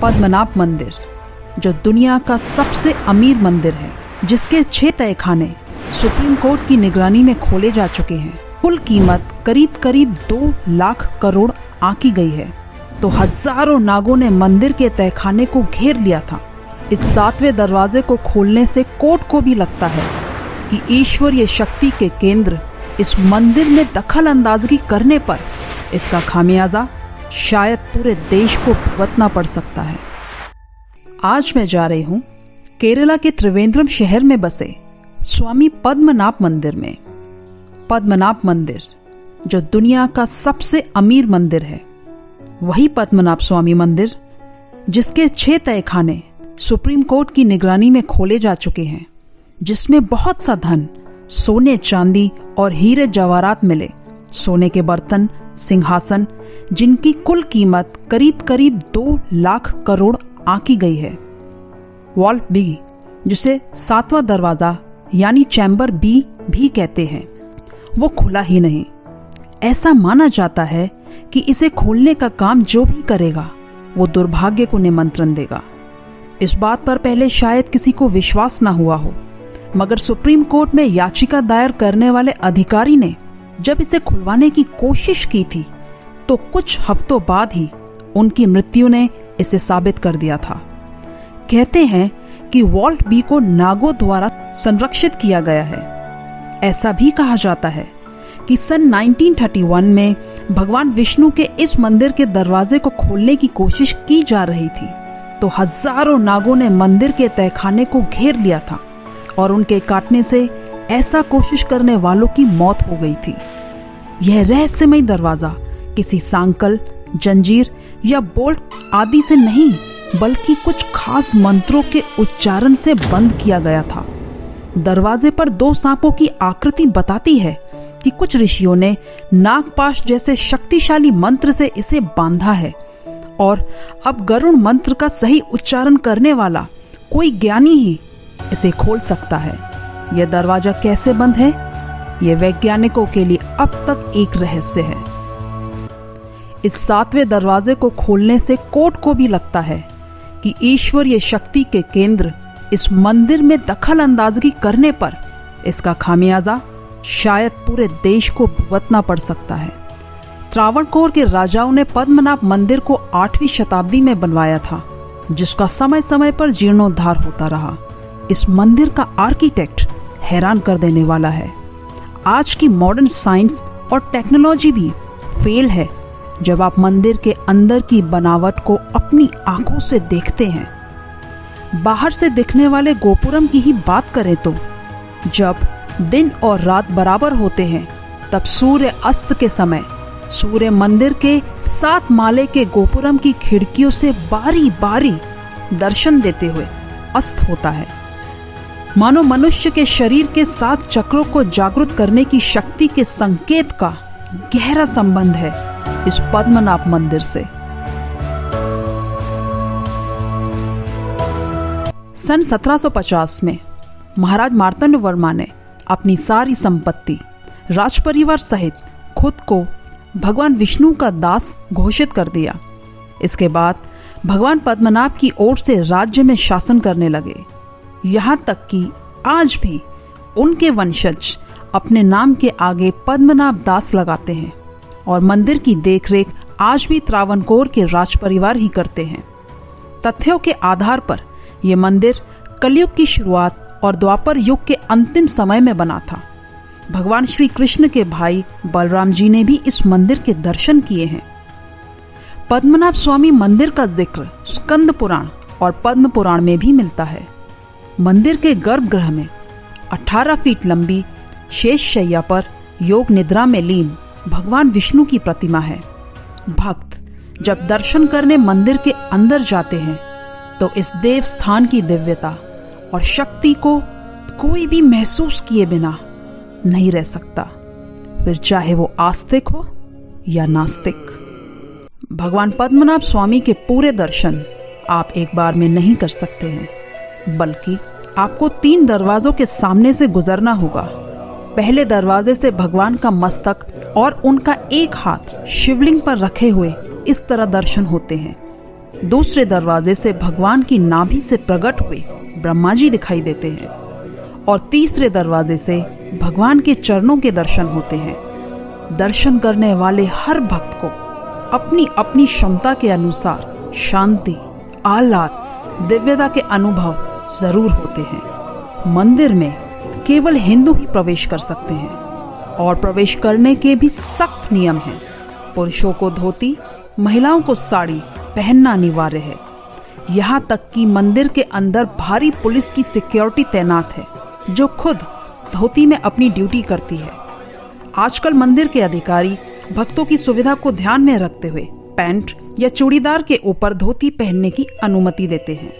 पद्मनाभ मंदिर, जो दुनिया का सबसे अमीर मंदिर है, जिसके 6 तहखाने सुप्रीम कोर्ट की निगरानी में खोले जा चुके हैं। कुल कीमत करीब 2 लाख करोड़ आंकी गई है। तो हजारों नागों ने मंदिर के तहखाने को घेर लिया था। इस 7वें दरवाजे को खोलने से कोर्ट को भी लगता है कि ईश्वरीय शक्ति के केंद्र इस मंदिर में दखल अंदाजगी करने पर इसका खामियाजा शायद पूरे देश को भुगतना पड़ सकता है। आज मैं जा रही हूं केरला के त्रिवेंद्रम शहर में बसे स्वामी पद्मनाभ मंदिर में। पद्मनाभ मंदिर, जो दुनिया का सबसे अमीर मंदिर है, वही पद्मनाभ स्वामी मंदिर जिसके 6 तहखाने सुप्रीम कोर्ट की निगरानी में खोले जा चुके हैं, जिसमें बहुत सा धन, सोने चांदी और हीरे जवाहरात मिले, सोने के बर्तन, सिंहासन, जिनकी कुल कीमत करीब 2 लाख करोड़ आंकी गई है। वॉल्ट बी, जिसे 7वां दरवाजा यानी चैम्बर बी भी कहते हैं, वो खुला ही नहीं। ऐसा माना जाता है कि इसे खोलने का काम जो भी करेगा वो दुर्भाग्य को निमंत्रण देगा। इस बात पर पहले शायद किसी को विश्वास ना हुआ हो, मगर सुप्रीम कोर्ट में याचिका दायर करने वाले अधिकारी ने जब इसे खुलवाने की कोशिश की थी तो कुछ हफ्तों बाद ही उनकी मृत्यु ने इसे साबित कर दिया था। कहते हैं कि वॉल्ट बी को नागों द्वारा संरक्षित किया गया है। ऐसा भी कहा जाता है कि सन 1931 में भगवान विष्णु के इस मंदिर के दरवाजे को खोलने की कोशिश की जा रही थी तो हजारों नागों ने मंदिर के तहखाने को घेर लिया था और उनके काटने से ऐसा कोशिश करने वालों की मौत हो गई थी। यह रहस्यमय दरवाजा किसी सांकल, जंजीर या बोल्ट आदि से नहीं, बल्कि कुछ खास मंत्रों के उच्चारण से बंद किया गया था। दरवाजे पर 2 सांपों की आकृति बताती है कि कुछ ऋषियों ने नागपाश जैसे शक्तिशाली मंत्र से इसे बांधा है और अब गरुड़ मंत्र का सही उच्चारण करने वाला कोई ज्ञानी ही इसे खोल सकता है। यह दरवाजा कैसे बंद है, यह वैज्ञानिकों के लिए अब तक एक रहस्य है। इस 7वें दरवाजे को खोलने से कोर्ट को भी लगता है कि ईश्वरीय शक्ति के केंद्र इस मंदिर में दखल अंदाजगी करने पर इसका खामियाजा शायद पूरे देश को भुगतना पड़ सकता है। त्रावणकोर के राजाओं ने पद्मनाभ मंदिर को 8वीं शताब्दी में बनवाया था, जिसका समय समय पर जीर्णोद्धार होता रहा। इस मंदिर का आर्किटेक्ट हैरान कर देने वाला है। आज की मॉडर्न साइंस और टेक्नोलॉजी भी फेल है जब आप मंदिर के अंदर की बनावट को अपनी आंखों से देखते हैं। बाहर से दिखने वाले गोपुरम की ही बात करें तो जब दिन और रात बराबर होते हैं तब सूर्य अस्त के समय सूर्य मंदिर के 7 माले के गोपुरम की खिड़कियों से बारी बारी दर्शन देते हुए अस्त होता है। मानो मनुष्य के शरीर के 7 चक्रों को जागृत करने की शक्ति के संकेत का गहरा संबंध है इस पद्मनाभ मंदिर से। सन 1750 में महाराज मार्तंड वर्मा ने अपनी सारी संपत्ति, राजपरिवार सहित खुद को भगवान विष्णु का दास घोषित कर दिया। इसके बाद भगवान पद्मनाभ की ओर से राज्य में शासन करने लगे। यहाँ तक कि आज भी उनके वंशज अपने नाम के आगे पद्मनाभ दास लगाते हैं और मंदिर की देखरेख आज भी त्रावणकोर के राजपरिवार ही करते हैं। तथ्यों के आधार पर यह मंदिर कलयुग की शुरुआत और द्वापर युग के अंतिम समय में बना था। भगवान श्री कृष्ण के भाई बलराम जी ने भी इस मंदिर के दर्शन किए हैं। पद्मनाभ स्वामी मंदिर का जिक्र स्कंद पुराण और पद्म पुराण में भी मिलता है। मंदिर के गर्भगृह में 18 फीट लंबी शेष शैया पर योग निद्रा में लीन भगवान विष्णु की प्रतिमा है। भक्त जब दर्शन करने मंदिर के अंदर जाते हैं तो इस देव स्थान की दिव्यता और शक्ति को कोई भी महसूस किए बिना नहीं रह सकता, फिर चाहे वो आस्तिक हो या नास्तिक। भगवान पद्मनाभ स्वामी के पूरे दर्शन आप एक बार में नहीं कर सकते हैं, बल्कि आपको 3 दरवाजों के सामने से गुजरना होगा। पहले दरवाजे से भगवान का मस्तक और उनका एक हाथ शिवलिंग पर रखे हुए इस तरह दर्शन होते हैं। दूसरे दरवाजे से भगवान की नाभि से प्रकट हुए ब्रह्मा जी दिखाई देते हैं और तीसरे दरवाजे से भगवान के चरणों के दर्शन होते हैं। दर्शन करने वाले हर भक्त को अपनी अपनी क्षमता के अनुसार शांति, आह्लाद, दिव्यता के अनुभव जरूर होते हैं। मंदिर में केवल हिंदू ही प्रवेश कर सकते हैं और प्रवेश करने के भी सख्त नियम हैं। पुरुषों को धोती, महिलाओं को साड़ी पहनना अनिवार्य है। यहाँ तक कि मंदिर के अंदर भारी पुलिस की सिक्योरिटी तैनात है जो खुद धोती में अपनी ड्यूटी करती है। आजकल मंदिर के अधिकारी भक्तों की सुविधा को ध्यान में रखते हुए पैंट या चूड़ीदार के ऊपर धोती पहनने की अनुमति देते हैं।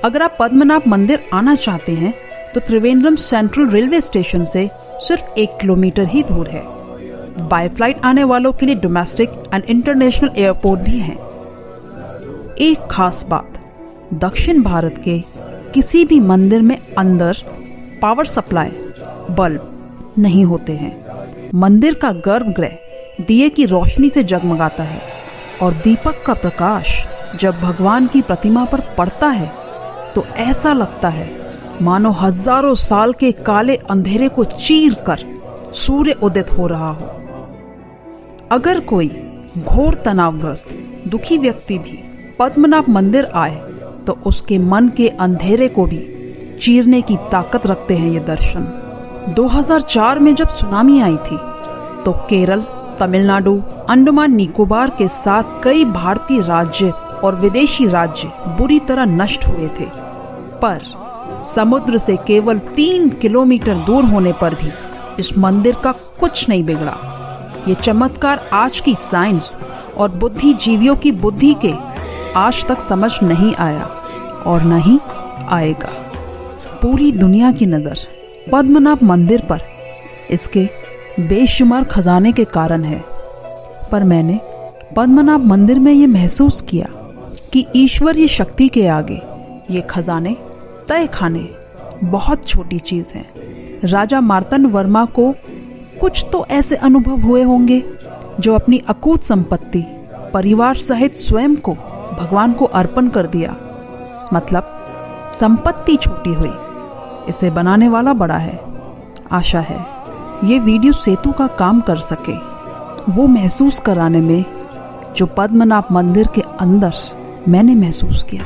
अगर आप पद्मनाभ मंदिर आना चाहते हैं तो त्रिवेंद्रम सेंट्रल रेलवे स्टेशन से सिर्फ 1 किलोमीटर ही दूर है। बाय फ्लाइट आने वालों के लिए डोमेस्टिक एंड इंटरनेशनल एयरपोर्ट भी हैं। एक खास बात, दक्षिण भारत के किसी भी मंदिर में अंदर पावर सप्लाई, बल्ब नहीं होते हैं। मंदिर का गर्भगृह दिए की रोशनी से जगमगाता है और दीपक का प्रकाश जब भगवान की प्रतिमा पर पड़ता है तो ऐसा लगता है मानो हजारों साल के काले अंधेरे को चीर कर सूर्य उदित हो रहा हो। अगर कोई घोर तनावग्रस्त दुखी व्यक्ति भी पद्मनाभ मंदिर आए तो उसके मन के अंधेरे को भी चीरने की ताकत रखते हैं ये दर्शन। 2004 में जब सुनामी आई थी तो केरल, तमिलनाडु, अंडमान निकोबार के साथ कई भारतीय राज्य और विदेशी राज्य बुरी तरह नष्ट हुए थे, पर समुद्र से केवल 3 किलोमीटर दूर होने पर भी इस मंदिर का कुछ नहीं बिगड़ा। ये चमत्कार आज की साइंस और बुद्धिजीवियों की बुद्धि के आज तक समझ नहीं आया और नहीं आएगा। पूरी दुनिया की नजर पद्मनाभ मंदिर पर इसके बेशुमार खजाने के कारण है, पर मैंने पद्मनाभ मंदिर में ये महसूस किया कि ईश्वरीय शक्ति के आगे ये खजाने, तय खाने बहुत छोटी चीज है। राजा मार्तंड वर्मा को कुछ तो ऐसे अनुभव हुए होंगे जो अपनी अकूत संपत्ति परिवार सहित स्वयं को भगवान को अर्पण कर दिया। मतलब संपत्ति छोटी हुई, इसे बनाने वाला बड़ा है। आशा है ये वीडियो सेतु का काम कर सके, वो महसूस कराने में जो पद्मनाभ मंदिर के अंदर मैंने महसूस किया।